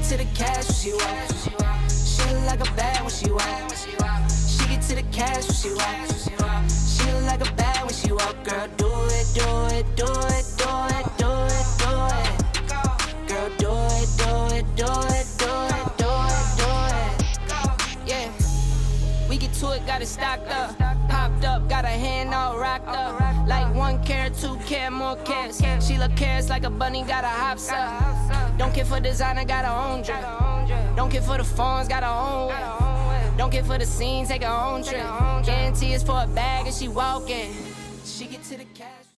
to the cash when she walk. She look like a bad when she walk. She get to the cash when she walk. She look like a bad when she walk. Girl, do it, do it, do it, do it, do it, do it. Girl, do it, do it, do it, do it, do it, do it. Yeah, we get to it, got it stocked up. Popped up, got her hand all rocked up. Like 1 carat, 2 carat, more carats. She look carrots like a bunny, got her hops up. Don't care for designer, got her own drip. Don't care for the phones, got her own whip. Don't care for the scene, take her own trip. Guarantee it's for a bag and she walking. She get to the cash.